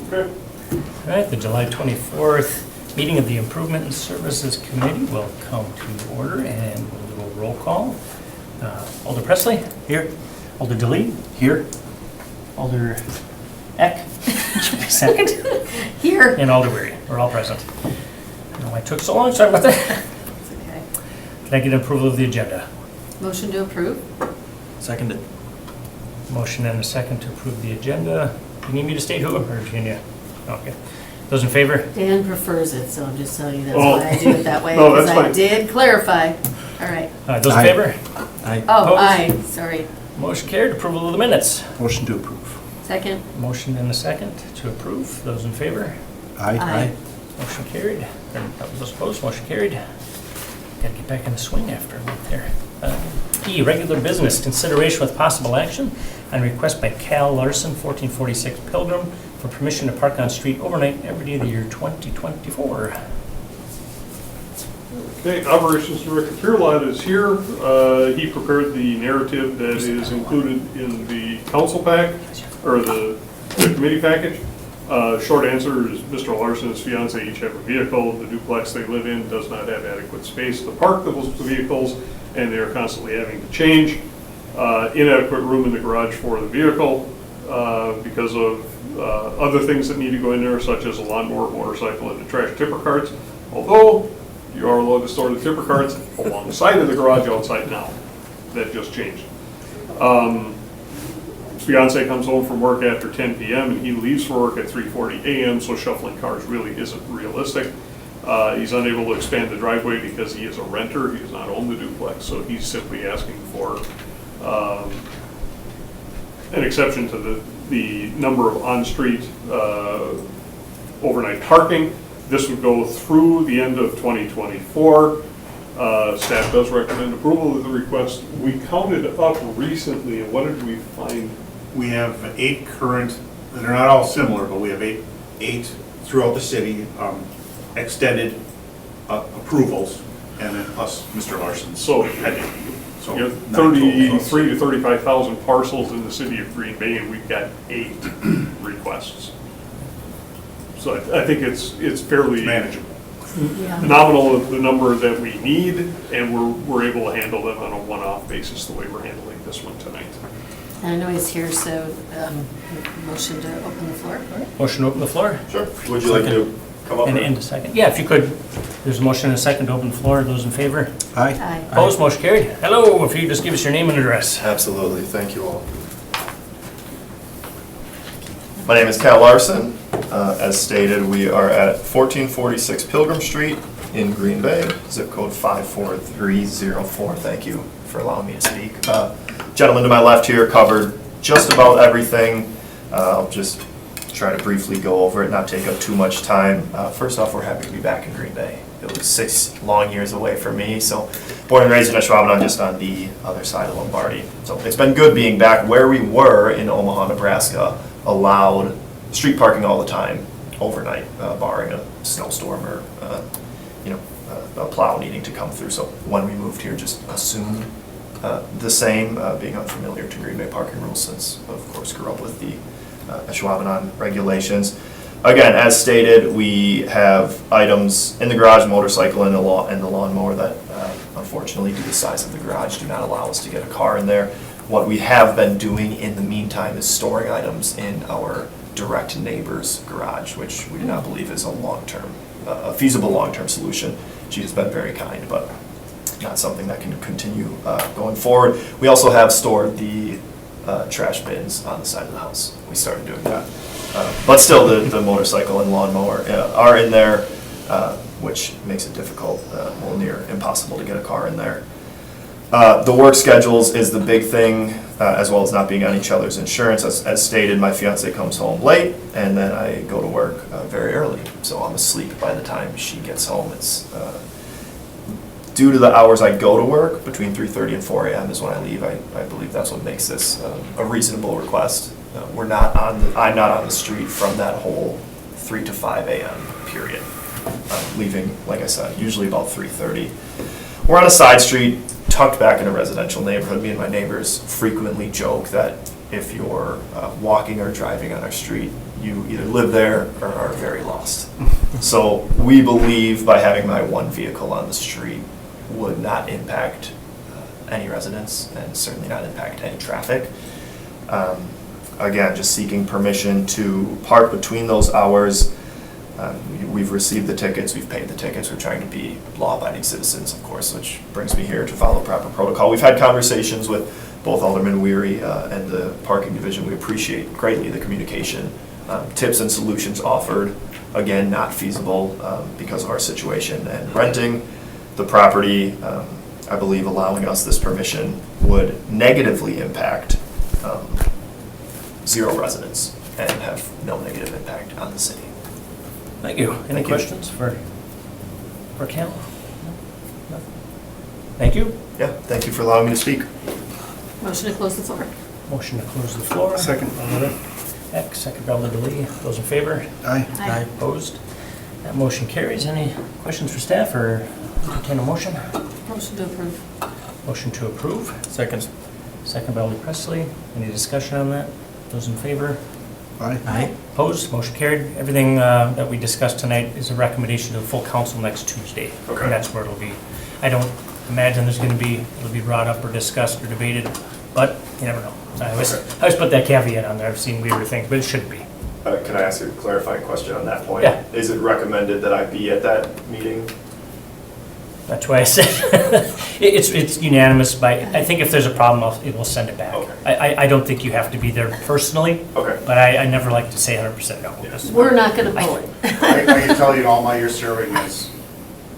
Okay. All right, the July 24th meeting of the Improvement and Services Committee will come to order, and we'll do a roll call. Alder Presley? Here. Alder DeLee? Here. Alder Eck? Second. Here. And Alder Weary. We're all present. I don't know why it took so long. Sorry about that. It's okay. Can I get approval of the agenda? Motion to approve? Seconded. Motion and a second to approve the agenda. You need me to state who, or can you? Okay. Those in favor? Dan prefers it, so I'm just telling you that's Oh. why I do it that way. No, that's Because I fine. did clarify. All right. Those in Aye. favor? Aye. Oh, Opposed? aye, sorry. Motion carried. Approval of the minutes. Motion to approve. Second? Motion and a second to approve. Those in favor? Aye. Motion carried. Those opposed, motion carried. Got to get back in the swing after a month here. E, regular business, consideration with possible action on request by Cal Larson, 1446 Pilgrim, for permission to park on street overnight every day of the year 2024. Okay, Operations Director Kirilov is here. He prepared the narrative that is included in the council pack, or the committee package. Short answer is Mr. Larson and his fiance each have a vehicle. The duplex they live in does not have adequate space to park those vehicles, and they are constantly having to change. Inadequate room in the garage for the vehicle because of other things that need to go in there, such as a lawnmower, motorcycle, and the trash tipper carts. Although you are allowed to store the tipper carts alongside of the garage outside now. That just changed. His fiance comes home from work after 10 p.m. and he leaves for work at 3:40 a.m., so shuffling cars really isn't realistic. He's unable to expand the driveway because he is a renter. He does not own the duplex, so he's simply asking for an exception to the number of on-street overnight parking. This would go through the end of 2024. Staff does recommend approval of the request. We counted up recently, and what did we find? We have 8 current, they're not all similar, but we have eight throughout the city, extended approvals, and then plus Mr. Larson's So, pending. So You have 9 total. 33 to 35,000 parcels in the city of Green Bay, and we've got 8 requests. So I think it's fairly Manageable. Yeah. nominal of the number that we need, and we're able to handle them on a one-off basis the way we're handling this one tonight. And I know he's here, so motion to open the floor. Motion to open the floor? Sure. Would you like to come up? And a second. Yeah, if you could. There's a motion and a second to open the floor. Those in favor? Aye. Aye. Opposed, motion carried. Hello, if you could just give us your name and address. Absolutely. Thank you all. My name is Cal Larson. As stated, we are at 1446 Pilgrim Street in Green Bay, zip code 54304. Thank you for allowing me to speak. Gentleman to my left here covered just about everything. I'll just try to briefly go over it, not take up too much time. First off, we're happy to be back in Green Bay. It was 6 long years away from me, so born and raised in Ashwaubenon, just on the other side of Lombardy. So it's been good being back where we were in Omaha, Nebraska, allowed street parking all the time, overnight, barring a snowstorm or a plow needing to come through. So when we moved here, just assumed the same, being unfamiliar to Green Bay parking rules since, of course, grew up with the Ashwaubenon regulations. Again, as stated, we have items in the garage, motorcycle and the lawnmower that unfortunately, due to the size of the garage, do not allow us to get a car in there. What we have been doing in the meantime is storing items in our direct neighbor's garage, which we do not believe is a feasible long-term solution. She has been very kind, but not something that can continue going forward. We also have stored the trash bins on the side of the house. We started doing that. But still, the motorcycle and lawnmower are in there, which makes it difficult, well, near impossible to get a car in there. The work schedules is the big thing, as well as not being on each other's insurance. As stated, my fiance comes home late, and then I go to work very early. So I'm asleep by the time she gets home. It's due to the hours I go to work, between 3:30 and 4 a.m. is when I leave. I believe that's what makes this a reasonable request. I'm not on the street from that whole 3 to 5 a.m. period. Leaving, like I said, usually about 3:30. We're on a side street, tucked back in a residential neighborhood. Me and my neighbors frequently joke that if you're walking or driving on our street, you either live there or are very lost. So we believe by having my one vehicle on the street would not impact any residents and certainly not impact any traffic. Again, just seeking permission to park between those hours. We've received the tickets, we've paid the tickets, we're trying to be law-abiding citizens, of course, which brings me here to follow proper protocol. We've had conversations with both Alderman Weary and the parking division. We appreciate greatly the communication. Tips and solutions offered, again, not feasible because of our situation. And renting the property, I believe allowing us this permission would negatively impact 0 residents and have no negative impact on the city. Thank you. Any Thank you. questions for Cal? No? Thank you. Yeah, thank you for allowing me to speak. Motion to close the floor. Motion to close the floor. Second. Alder Eck, second by Alder Lee. Those in favor? Aye. Aye. Opposed? That motion carries. Any questions for staff or entertain a motion? Motion to approve. Motion to approve. Second. Second by Alder Presley. Any discussion on that? Those in favor? Aye. Opposed? Motion carried. Everything that we discussed tonight is a recommendation to the full council next Tuesday. Okay. And that's where it'll be. I don't imagine there's going to be, it'll be brought up or discussed or debated, but you never know. I always put that caveat on there. I've seen weirder things, but it shouldn't be. Can I ask a clarifying question on that point? Yeah. Is it recommended that I be at that meeting? That's why I said, it's unanimous by, I think if there's a problem, we'll send it back. Okay. I don't think you have to be there personally, Okay. but I never like to say 100% no. Yes. We're not going to pull it. I can tell you in all my years serving as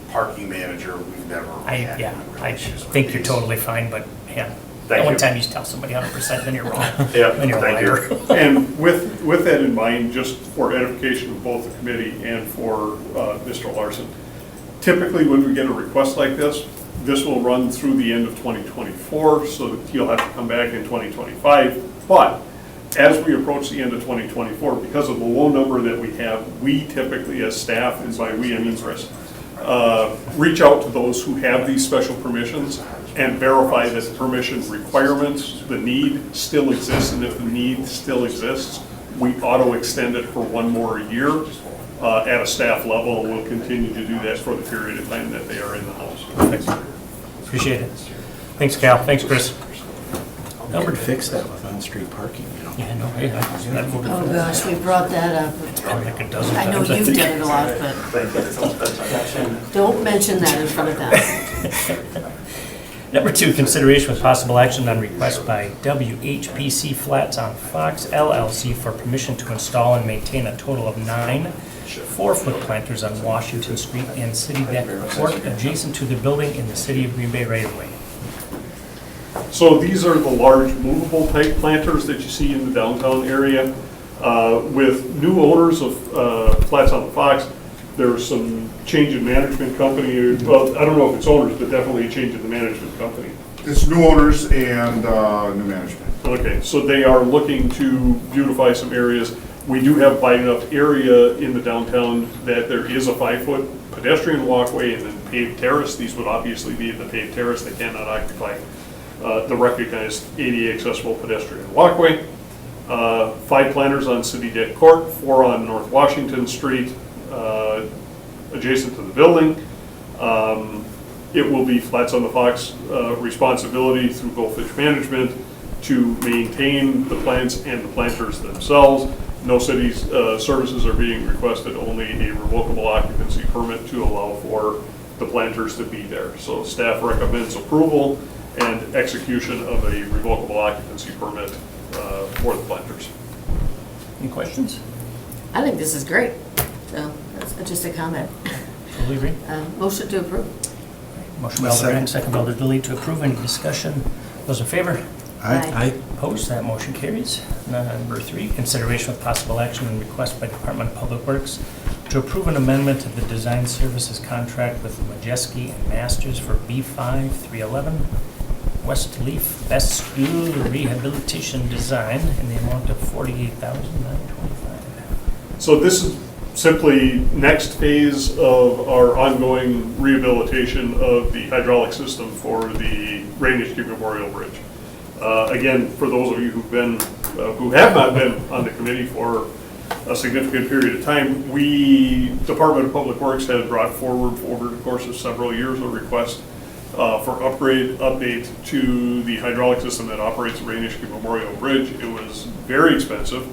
parking manager, we've never had Yeah, any real I issues with think you're these. totally fine, but yeah. Thank One you. time you tell somebody 100%, then you're wrong. Yeah, Then you're a thank liar. you. And with that in mind, just for edification of both the committee and for Mr. Larson, typically when we get a request like this will run through the end of 2024, so that he'll have to come back in 2025. But as we approach the end of 2024, because of the low number that we have, we typically as staff, and by we I mean Chris, reach out to those who have these special permissions and verify that the permission requirements, the need still exists, and if the need still exists, we auto-extend it for one more year at a staff level, and we'll continue to do that for the period of time that they are in the house. Thanks. Appreciate it. Thanks, Cal. Thanks, Chris. Number to fix that with on-street parking, you know. Yeah, no, I've voted Oh, for gosh, we brought that up. probably like a dozen I know times. you've done it a lot, but Thank you. don't mention that in front of them. Number 2, consideration with possible action on request by WHPC Flats on Fox LLC for permission to install and maintain a total of 9 4-foot planters on Washington Street and City Deck Court adjacent to the building in the city of Green Bay right of way. So these are the large movable type planters that you see in the downtown area. With new owners of Flats on the Fox, there's some change in management company, well, I don't know if it's owners, but definitely a change in the management company. It's new owners and new management. Okay, so they are looking to beautify some areas. We do have wide enough area in the downtown that there is a 5-foot pedestrian walkway and then paved terrace. These would obviously be the paved terrace. They cannot occupy the recognized ADA accessible pedestrian walkway. 5 planters on City Deck Court, 4 on North Washington Street, adjacent to the building. It will be Flats on the Fox responsibility through Goldfish Management to maintain the plants and the planters themselves. No city's services are being requested, only a revocable occupancy permit to allow for the planters to be there. So staff recommends approval and execution of a revocable occupancy permit for the planters. Any questions? I think this is great. So that's just a comment. Totally agree. Motion to approve. Motion by Alder Second. Eck, second by Alder Dilly to approve. Any discussion? Those in favor? Aye. Opposed? That motion carries. Number 3, consideration with possible action and request by Department of Public Works to approve an amendment to the design services contract with Majeski and Masters for B5 311 West Leaf Vestibule Rehabilitation Design in the amount of $48,925. So this is simply next phase of our ongoing rehabilitation of the hydraulic system for the Rainier Creek Memorial Bridge. Again, for those of you who have not been on the committee for a significant period of time, Department of Public Works has brought forward over the course of several years a request for update to the hydraulic system that operates the Rainiski Memorial Bridge. It was very expensive.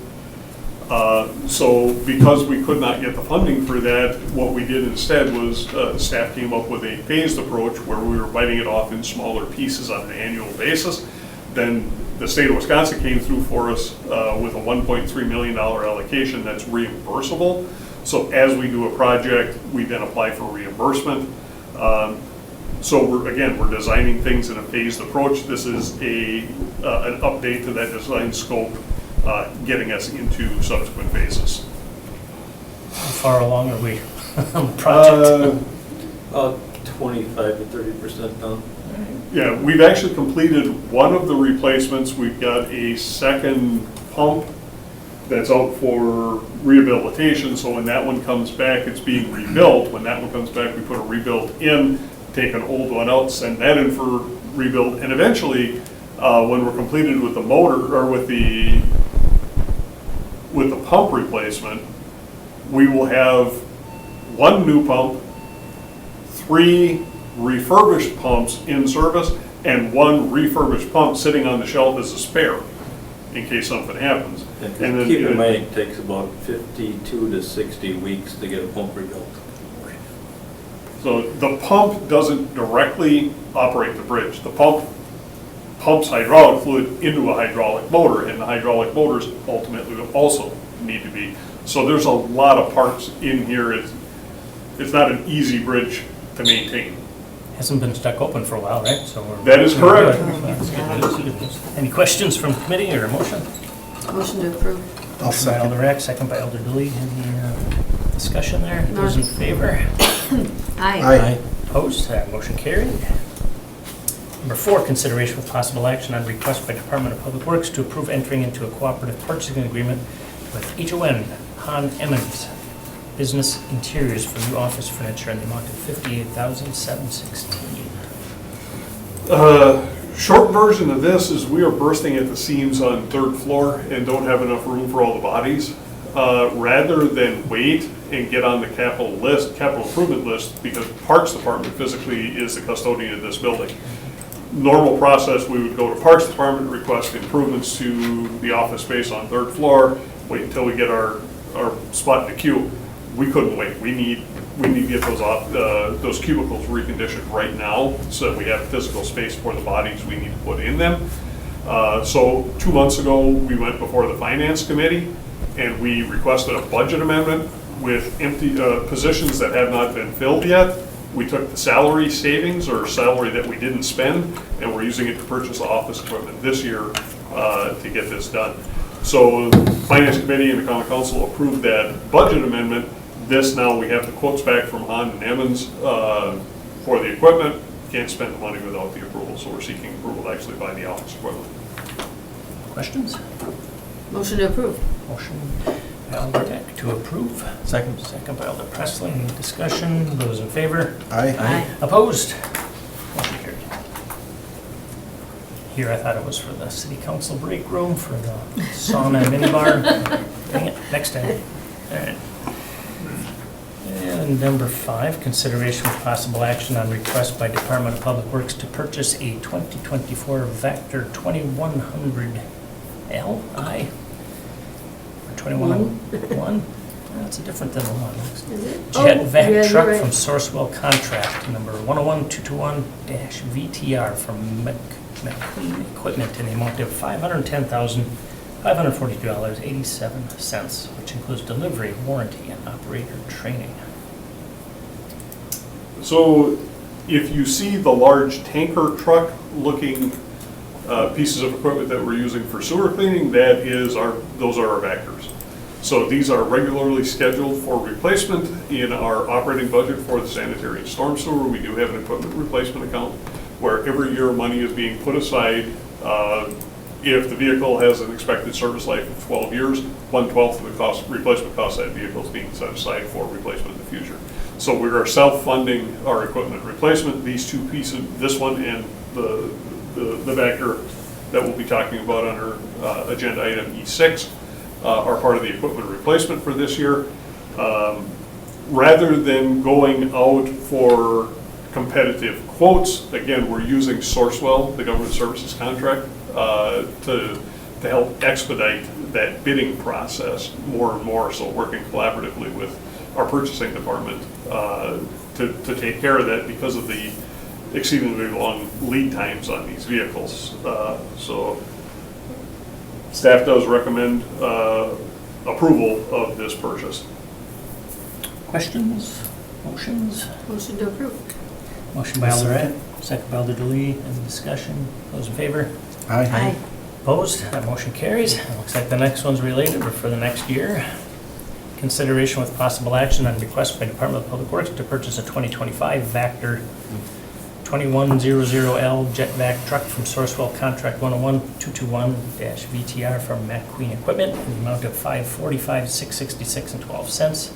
So because we could not get the funding for that, what we did instead was staff came up with a phased approach where we were biting it off in smaller pieces on an annual basis. Then the state of Wisconsin came through for us with a $1.3 million allocation that's reimbursable. So as we do a project, we then apply for reimbursement. So we're designing things in a phased approach. This is an update to that design scope, getting us into subsequent phases. How far along are we on the project? About 25 to 30% done. Yeah, we've actually completed one of the replacements. We've got a second pump that's out for rehabilitation, so when that one comes back, it's being rebuilt. When that one comes back, we put a rebuild in, take an old one out, send that in for rebuild, and eventually, when we're completed with the motor, or with the pump replacement, we will have one new pump, 3 refurbished pumps in service, and 1 refurbished pump sitting on the shelf as a spare in case something happens. And then keep in mind, it takes about 52 to 60 weeks to get a pump rebuilt. So the pump doesn't directly operate the bridge. The pump pumps hydraulic fluid into a hydraulic motor, and the hydraulic motors ultimately will also need to be. So there's a lot of parts in here. It's not an easy bridge to maintain. Hasn't been stuck open for a while, right? So That is correct. That's good news. Any questions from committee or a motion? Motion to approve. I'll Motion by second. Elder Rack, second by Elder Dooley. Any discussion there? Those in favor? Aye. Aye. Opposed? Motion carried. Number 4, consideration with possible action on request by Department of Public Works to approve entering into a cooperative purchasing agreement with HON Han Emmons Business Interiors for new office furniture in the amount of $58,716. Short version of this is we are bursting at the seams on 3rd floor and don't have enough room for all the bodies. Rather than wait and get on the capital improvement list, because Parks Department physically is the custodian of this building. Normal process, we would go to Parks Department, request improvements to the office space on 3rd floor, wait until we get our spot in the queue. We couldn't wait. We need to get those cubicles reconditioned right now so that we have physical space for the bodies we need to put in them. So 2 months ago, we went before the Finance Committee and we requested a budget amendment with empty positions that have not been filled yet. We took the salary savings or salary that we didn't spend, and we're using it to purchase office equipment this year to get this done. So the Finance Committee and the Common Council approved that budget amendment. This now, we have the quotes back from Han and Emmons for the equipment. Can't spend the money without the approval, so we're seeking approval to actually buy the office equipment. Questions? Motion to approve. Motion by Elder Rack to approve. Second. Second by Elder Presley. Any discussion? Those in favor? Aye. Opposed? Motion carried. Here, I thought it was for the city council break room for the sauna and minibar. Dang it, next time. All right. And number 5, consideration with possible action on request by Department of Public Works to purchase a 2024 Vector 2100 Li? Or 2101? That's different than the one. Is it? Jet Oh, vac yeah, truck you're right. from Sourcewell Contract, number 101221-VTR from McLean Equipment in the amount of $510,542.87, which includes delivery, warranty, and operator training. So if you see the large tanker truck looking pieces of equipment that we're using for sewer cleaning, those are our Vectors. So these are regularly scheduled for replacement in our operating budget for the sanitary and storm sewer. We do have an equipment replacement account where every year money is being put aside. If the vehicle has an expected service life of 12 years, 1/12 of the replacement cost of that vehicle is being set aside for replacement in the future. So we are self-funding our equipment replacement. These two pieces, this one and the Vector that we'll be talking about under agenda item E6 are part of the equipment replacement for this year. Rather than going out for competitive quotes, again, we're using Sourcewell, the government services contract, to help expedite that bidding process more and more, so working collaboratively with our purchasing department to take care of that because of the exceedingly long lead times on these vehicles. So staff does recommend approval of this purchase. Questions, motions? Motion to approve. Motion by Alder, second by Alder Delay. Any discussion? Those in favor? Aye. Opposed? That motion carries. It looks like the next one's related, but for the next year. Consideration with possible action on request by Department of Public Works to purchase a 2025 Vector 2100L Jetvac truck from Sourcewell Contract 101-221-VTR from McQueen Equipment in the amount of $545,666.12,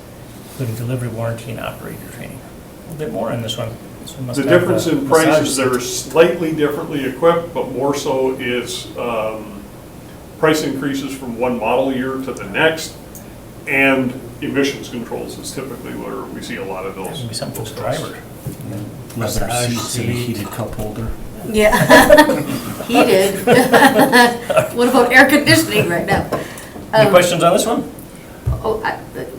including delivery, warranty, and operator training. A little bit more on this one. This one must The have, difference in massage prices, seats. they're slightly differently equipped, but more so is price increases from one model year to the next, and emissions controls is typically where we see a lot of That those. would be something for the those driver. Leather Massage seats and a seat. heated cup holder. Yeah. Heated. What about air conditioning right now? Any questions on this one? Oh,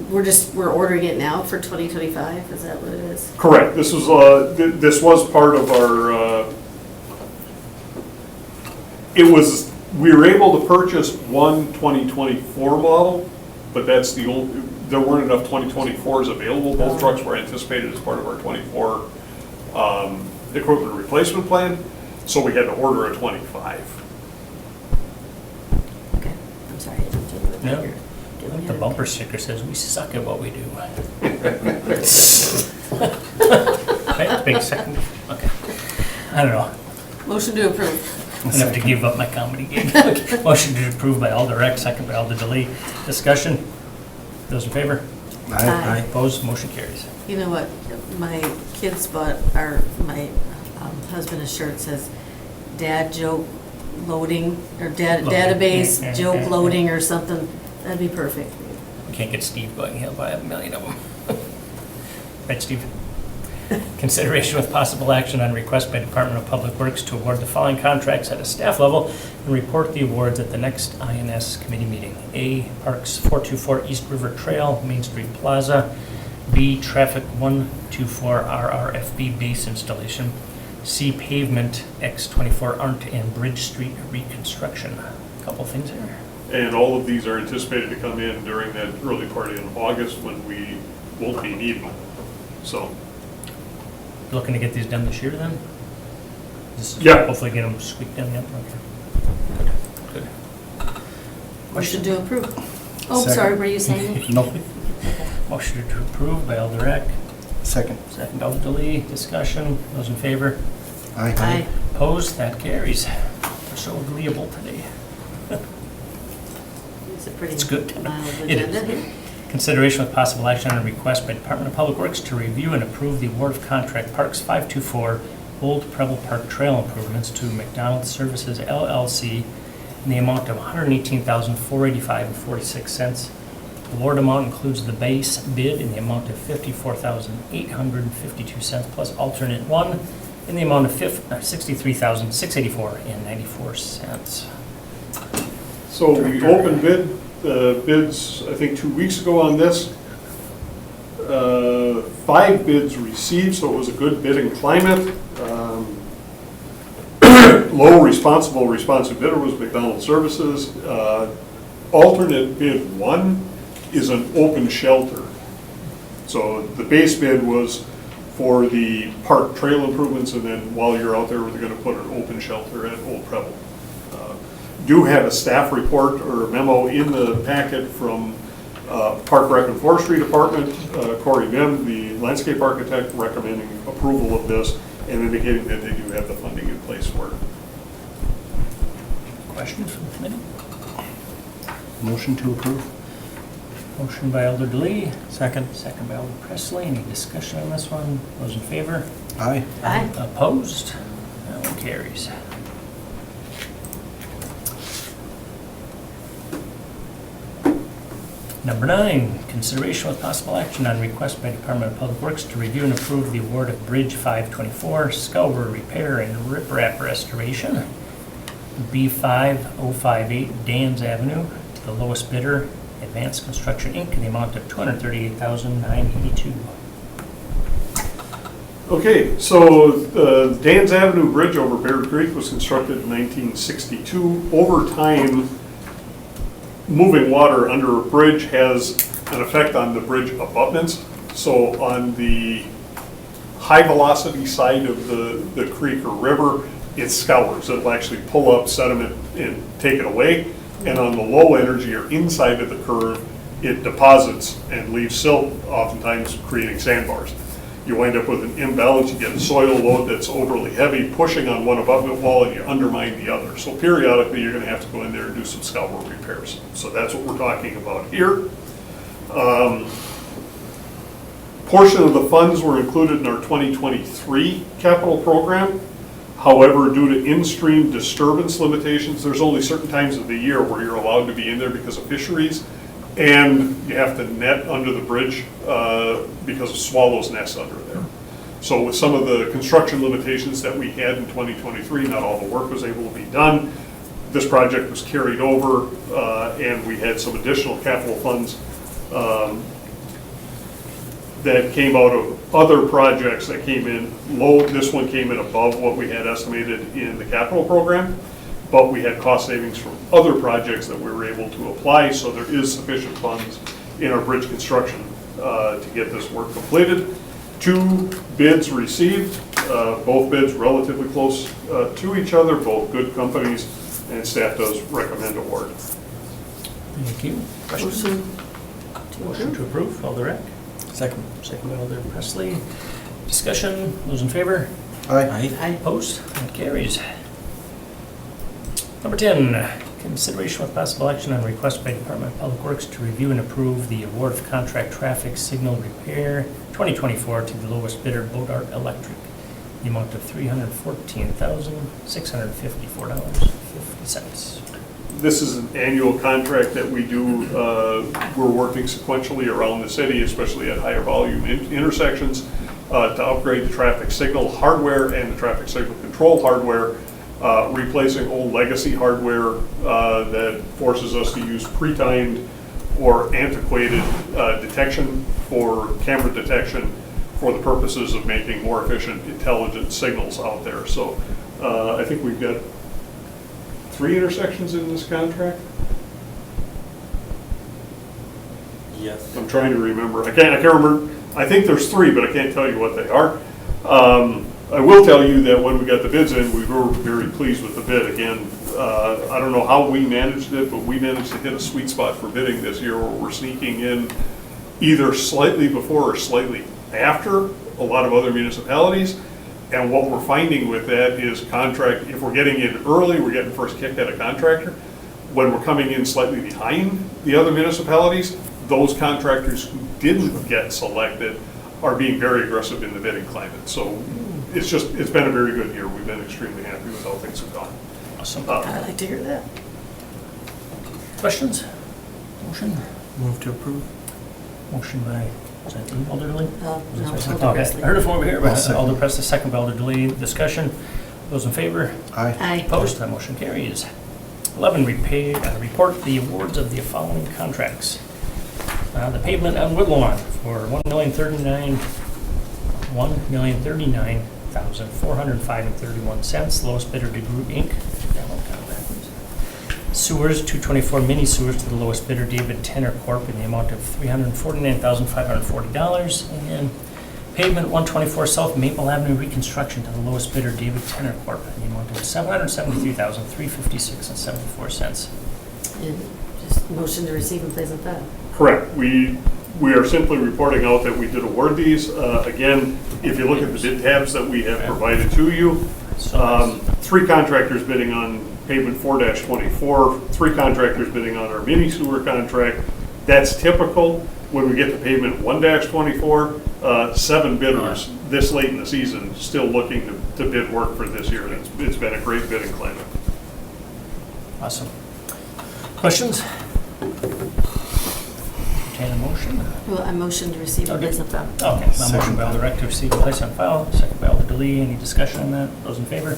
we're ordering it now for 2025, is that what it is? Correct. This was part of our, we were able to purchase one 2024 model, but that's the only, there weren't enough 2024s available. Both trucks were anticipated as part of our 24 equipment replacement plan, so we had to order a 25. Okay, I'm sorry, I didn't do it. No. I think the bumper sticker says, "We suck at what we do." Right, big second, okay. I don't know. Motion to approve. I'm gonna have to give up my comedy gig. Okay. Motion to approve by Alder Eck, second by Alder Delay. Discussion? Those in favor? Aye. Opposed? Motion carries. You know what, my kids bought, my husband a shirt says, Dad joke loading, or database joke loading or something. That'd be perfect. We can't get Steve going, he'll buy 1 million of them. Right, Steve? Consideration with possible action on request by Department of Public Works to award the following contracts at a staff level and report the awards at the next INS committee meeting. A, Parks 424 East River Trail, Main Street Plaza. B, Traffic 124 RRFB base installation. C, Pavement X24 Arndt and Bridge Street reconstruction. Couple things here. And all of these are anticipated to come in during that early part in August when we won't be needing them. So, Looking to get these done this year then? This is Yeah. Hopefully get them squeaked in, yep, okay. Good. Motion to approve. Oh, Second. sorry, were you saying? No. Motion to approve by Alder Eck, Second. second Alder Delay. Discussion, those in favor? Aye. Opposed? That carries. We're so agreeable today. It's a pretty It's good. mild It is. agenda. Consideration with possible action on a request by Department of Public Works to review and approve the award of contract Parks 524 Old Preble Park Trail Improvements to McDonald Services LLC in the amount of $118,485.46. Award amount includes the base bid in the amount of $54,852 plus alternate one in the amount of $63,684.94. so we opened bids, I think 2 weeks ago on this. 5 bids received, so it was a good bidding climate. Low responsive bidder was McDonald Services. Alternate bid 1 is an open shelter. So the base bid was for the park trail improvements, and then while you're out there, we're gonna put an open shelter at Old Preble. Do have a staff report or memo in the packet from Park Rec and Forestry Department, Corey Mim, the landscape architect, recommending approval of this and indicating that they do have the funding in place for it. Questions from the committee? Motion to approve. Motion by Alder Delay. Second. Second by Alder Presley. Any discussion on this one? Those in favor? Aye. Aye. Opposed? That one carries. Number 9, consideration with possible action on request by Department of Public Works to review and approve the award of Bridge 524 Scouver Repair and Riprap Restoration, B5058 Dan's Avenue, to the lowest bidder, Advanced Construction Inc., in the amount of $238,982. Okay, so the Dan's Avenue Bridge over Bear Creek was constructed in 1962. Over time, moving water under a bridge has an effect on the bridge abutments. So on the high velocity side of the creek or river, it scours. It'll actually pull up sediment and take it away. And on the low energy or inside of the curve, it deposits and leaves silt, oftentimes creating sandbars. You wind up with an imbalance. You get a soil load that's overly heavy, pushing on one abutment wall, and you undermine the other. So periodically, you're going to have to go in there and do some scour repairs. So that's what we're talking about here. Portion of the funds were included in our 2023 capital program. However, due to in-stream disturbance limitations, there's only certain times of the year where you're allowed to be in there because of fisheries. And you have to net under the bridge because of swallows' nests under there. So with some of the construction limitations that we had in 2023, not all the work was able to be done. This project was carried over and we had some additional capital funds that came out of other projects that came in low. This one came in above what we had estimated in the capital program, but we had cost savings from other projects that we were able to apply, so there is sufficient funds in our bridge construction to get this work completed. 2 bids received, both bids relatively close to each other, both good companies, and staff does recommend award. Thank you. Questions? Motion to approve, Alder Eck. Second. Second by Alder Presley. Discussion, those in favor? Aye. Opposed? That carries. Number 10, consideration with possible action on request by Department of Public Works to review and approve the award of contract traffic signal repair 2024 to the lowest bidder, Bodart Electric, the amount of $314,654.50. This is an annual contract that we do. We're working sequentially around the city, especially at higher volume intersections, to upgrade the traffic signal hardware and the traffic signal control hardware, replacing old legacy hardware that forces us to use pre-timed or antiquated detection for camera detection for the purposes of making more efficient, intelligent signals out there. So I think we've got 3 intersections in this contract. Yes. I'm trying to remember. I can't remember. I think there's 3, but I can't tell you what they are. I will tell you that when we got the bids in, we were very pleased with the bid. Again, I don't know how we managed it, but we managed to hit a sweet spot for bidding this year where we're sneaking in either slightly before or slightly after a lot of other municipalities. And what we're finding with that is if we're getting in early, we're getting first kick at a contractor. When we're coming in slightly behind the other municipalities, those contractors who didn't get selected are being very aggressive in the bidding climate. So it's been a very good year. We've been extremely happy with how things have gone. Awesome. I'd like to hear that. Questions? Motion? Move to approve. Motion by, was that you, Alder Dilly? No, Okay, Alder I Presley. heard it from over here, I'll but second. Alder Presley, second by Alder Dilly. Discussion, those in favor? Aye. Aye. Opposed? That motion carries. 11, report the awards of the following contracts. The pavement on Woodlawn for $1,039,405.31. Lowest bidder to Group Inc. That one kind of backwards. Sewers, 224 mini sewers to the lowest bidder, David Tenner Corp. in the amount of $349,540. And pavement 124 South Maple Avenue reconstruction to the lowest bidder, David Tenner Corp. in the amount of $773,356.74. And just motion to receive and place on file. Correct. We are simply reporting out that we did award these. Again, if you look at the bid tabs that we have provided to you, 3 contractors bidding on pavement 4-24, 3 contractors bidding on our mini sewer contract. That's typical. When we get to pavement 1-24, 7 bidders this late in the season still looking to bid work for this year. It's been a great bidding climate. Awesome. Questions? entertain a motion. Well, I motion to receive and place on file. Okay, my motion by Alder Eck to receive and place on file, second by Alder Deli. Any discussion on that? Those in favor?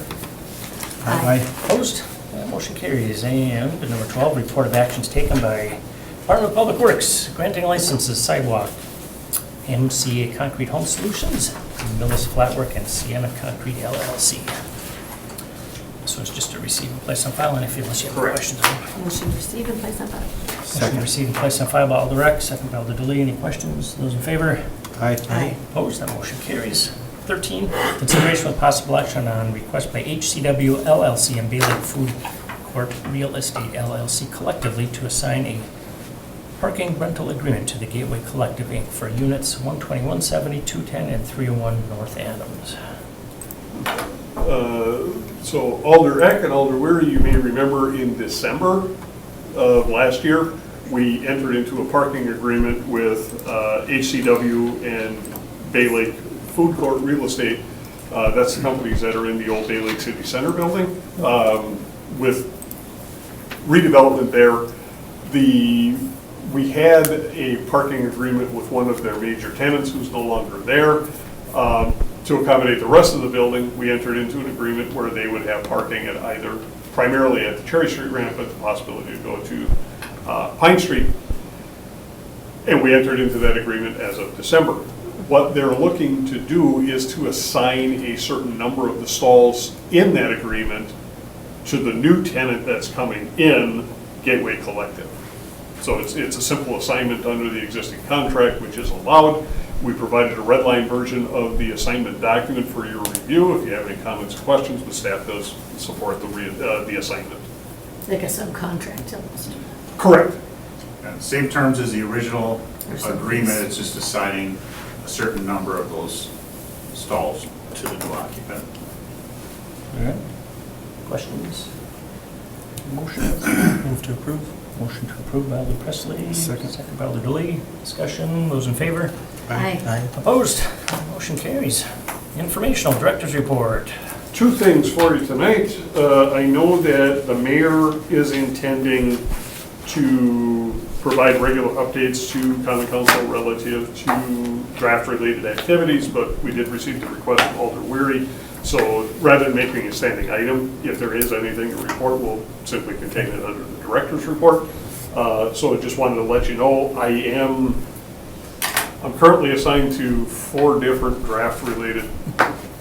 Aye. Opposed? That motion carries. And number 12, report of actions taken by Department of Public Works, granting licenses sidewalk, MCA Concrete Home Solutions, Millis Flatwork, and Sienna Concrete LLC. This one's just to receive and place on file, and if you have Correct. questions. Motion to receive and place on file. Motion to receive and place on file by Alder Eck, second by Alder Deli. Any questions? Those in favor? Aye. Opposed, that motion carries. 13, consideration with possible action on request by HCW LLC and Bay Lake Food Court Real Estate LLC collectively to assign a parking rental agreement to the Gateway Collective, Inc. for units 121, 70, 210, and 301 North Adams. So Alder Eck and Alder Weary, you may remember in December of last year, we entered into a parking agreement with HCW and Bay Lake Food Court Real Estate. That's the companies that are in the old Bay Lake City Center building. With redevelopment there, we had a parking agreement with one of their major tenants who's no longer there. To accommodate the rest of the building, we entered into an agreement where they would have parking at either, primarily at the Cherry Street ramp, but the possibility to go to Pine Street. And we entered into that agreement as of December. What they're looking to do is to assign a certain number of the stalls in that agreement to the new tenant that's coming in, Gateway Collective. So it's a simple assignment under the existing contract, which is allowed. We provided a red line version of the assignment document for your review. If you have any comments or questions, the staff does support the assignment. Like a subcontract almost. Correct. And same terms as the original Or something. agreement, it's just assigning a certain number of those stalls to the new occupant. All right. Questions? Motion? Move to approve. Motion to approve by Alder Presley. Second. Second by Alder Deli. Discussion. Those in favor? Aye. Opposed? Motion carries. Informational Director's Report. Two things for you tonight. I know that the mayor is intending to provide regular updates to common council relative to draft-related activities, but we did receive the request from Alder Weary. So rather than making a standing item, if there is anything to report, we'll simply contain it under the director's report. So I just wanted to let you know, I'm currently assigned to 4 different draft-related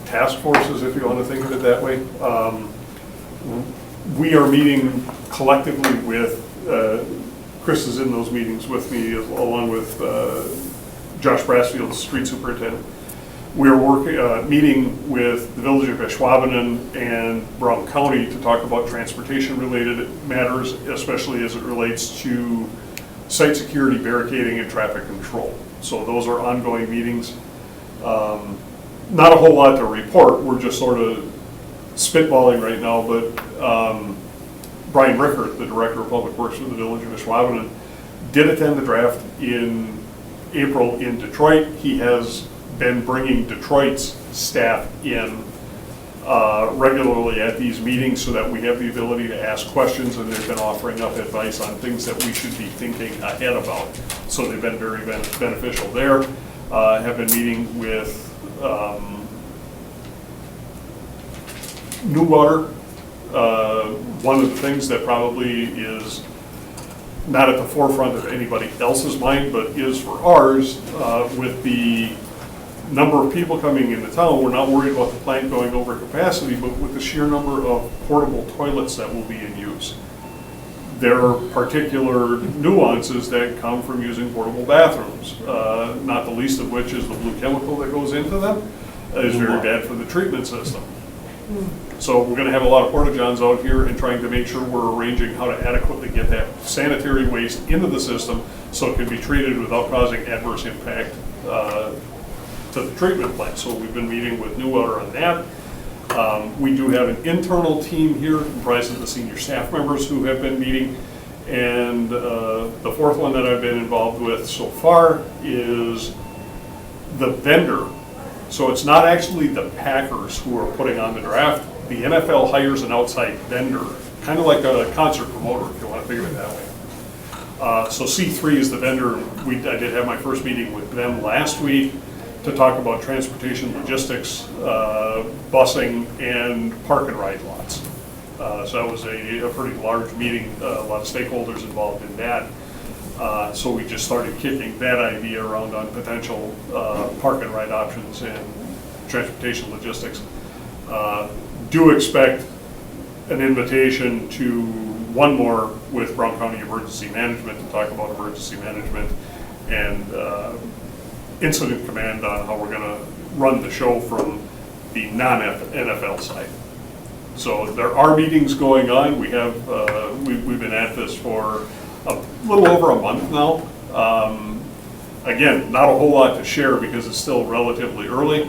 task forces, if you want to think of it that way. We are meeting collectively with, Chris is in those meetings with me, along with Josh Brassfield, the street superintendent. We're meeting with the Village of Ashwaubenon and Brown County to talk about transportation-related matters, especially as it relates to site security, barricading, and traffic control. So those are ongoing meetings. Not a whole lot to report. We're just sort of spitballing right now, but Brian Rickert, the Director of Public Works for the Village of Ashwaubenon, did attend the draft in April in Detroit. He has been bringing Detroit's staff in regularly at these meetings so that we have the ability to ask questions, and they've been offering up advice on things that we should be thinking ahead about. So they've been very beneficial there. Have been meeting with Newwater. One of the things that probably is not at the forefront of anybody else's mind, but is for ours, with the number of people coming into town, we're not worried about the plant going over capacity, but with the sheer number of portable toilets that will be in use. There are particular nuances that come from using portable bathrooms, not the least of which is the blue chemical that goes into them is very bad for the treatment system. So we're going to have a lot of porta-johns out here and trying to make sure we're arranging how to adequately get that sanitary waste into the system so it can be treated without causing adverse impact to the treatment plant. So we've been meeting with Newwater on that. We do have an internal team here comprised of the senior staff members who have been meeting. And the fourth one that I've been involved with so far is the vendor. So it's not actually the Packers who are putting on the draft. The NFL hires an outside vendor, kind of like a concert promoter, if you want to think of it that way. So C3 is the vendor. I did have my first meeting with them last week to talk about transportation logistics, busing, and park and ride lots. So that was a pretty large meeting, a lot of stakeholders involved in that. So we just started kicking that idea around on potential park and ride options and transportation logistics. Do expect an invitation to one more with Brown County Emergency Management to talk about emergency management and incident command on how we're going to run the show from the non-NFL side. So there are meetings going on. We have we've been at this for a little over a month now. Again, not a whole lot to share because it's still relatively early.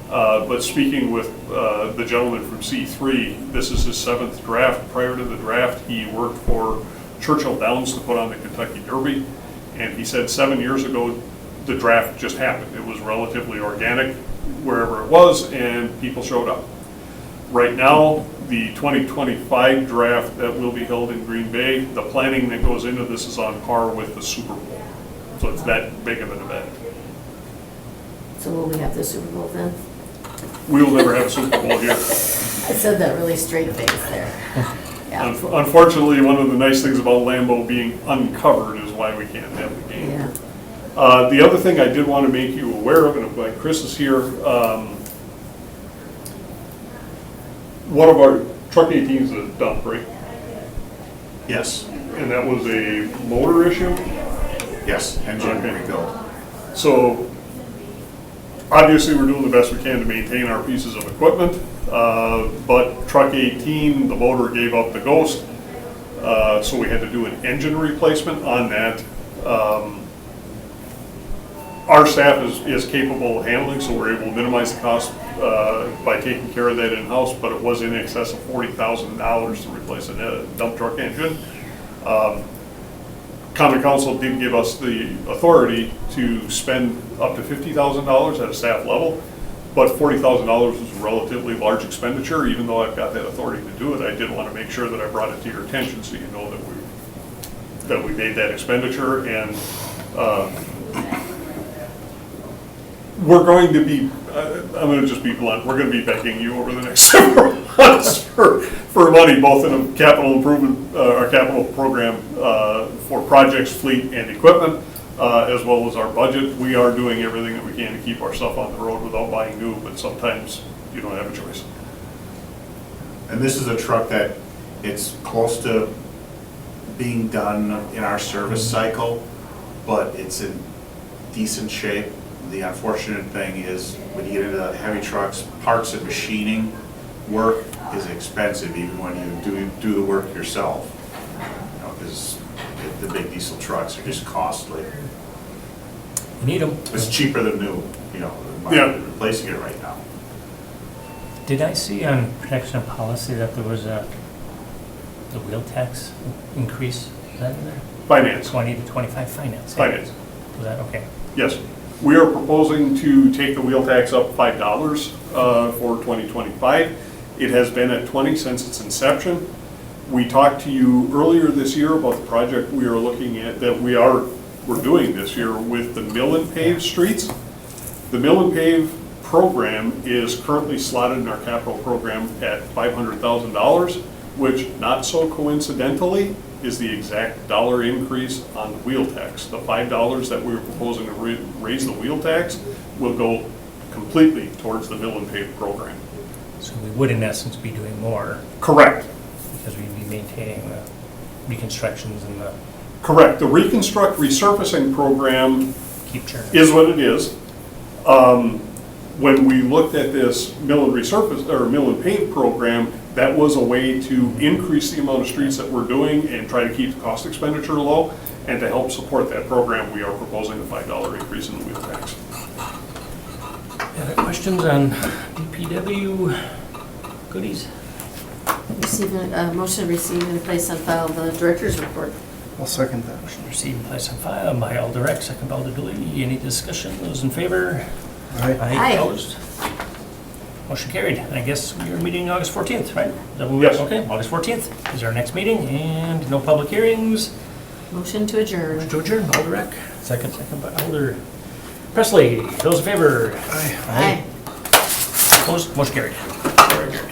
But speaking with the gentleman from C3, this is his 7th draft. Prior to the draft, he worked for Churchill Downs to put on the Kentucky Derby. And he said 7 years ago, the draft just happened. It was relatively organic wherever it was, and people showed up. Right now, the 2025 draft that will be held in Green Bay, the planning that goes into this is on par with the Super Bowl. So it's that big of an event. So will we have the Super Bowl then? We will never have a Super Bowl here. I said that really straight face there. Yeah, Unfortunately, one of the nice things about Lambeau being uncovered is why we can't have the game. yeah. The other thing I did want to make you aware of, and I'm glad Chris is here, one of our truck 18s is a dump, right? Yes, And that was a motor issue. yes, engine Okay. rebuild. So obviously, we're doing the best we can to maintain our pieces of equipment, but truck 18, the motor gave up the ghost, so we had to do an engine replacement on that. Our staff is capable of handling, so we're able to minimize the cost by taking care of that in-house, but it was in excess of $40,000 to replace a dump truck engine. Common Council did give us the authority to spend up to $50,000 at a staff level, but $40,000 is a relatively large expenditure. Even though I've got that authority to do it, I did want to make sure that I brought it to your attention so you know that we made that expenditure. And we're going to be, I'm going to just be blunt, we're going to be begging you over the next several months for money, both in a capital improvement, our capital program for projects, fleet, and equipment, as well as our budget. We are doing everything that we can to keep our stuff on the road without buying new, but sometimes you don't have a choice. And this is a truck that it's close to being done in our service cycle, but it's in decent shape. The unfortunate thing is when you get into heavy trucks, parts and machining work is expensive even when you do the work yourself. You know, because the big diesel trucks are just costly. You need them. It's cheaper than new, you know, Yeah. replacing it right now. Did I see on protection policy that there was the wheel tax increase? Is that in there? Finance. 20 to 25 finance? Finance. Was that, okay. Yes. We are proposing to take the wheel tax up $5 for 2025. It has been at 20 since its inception. We talked to you earlier this year about the project we are looking at, that we're doing this year with the mill and pave streets. The mill and pave program is currently slotted in our capital program at $500,000, which, not so coincidentally, is the exact dollar increase on the wheel tax. The $5 that we were proposing to raise the wheel tax will go completely towards the mill and pave program. So we would in essence be doing more Correct. because we'd be maintaining the reconstructions and the Correct. The reconstruct resurfacing program keep churning. is what it is. When we looked at this mill and resurface, or mill and pave program, that was a way to increase the amount of streets that we're doing and try to keep the cost expenditure low. And to help support that program, we are proposing a $5 increase in the wheel tax. Any other questions on DPW goodies? Motion to receive and place on file the director's report. I'll second that. Motion received and placed on file by Alder Eck, second by Alder Dooley. Any discussion? Those in favor? Aye. Aye. Opposed? Motion carried. And I guess we are meeting August 14th, right? Is that what we- Yes. Okay, August 14th is our next meeting, and no public hearings, Motion to adjourn. To adjourn, Alder Eck. Second by Alder Presley. Those in favor? Aye. Opposed? Motion carried. We're adjourned.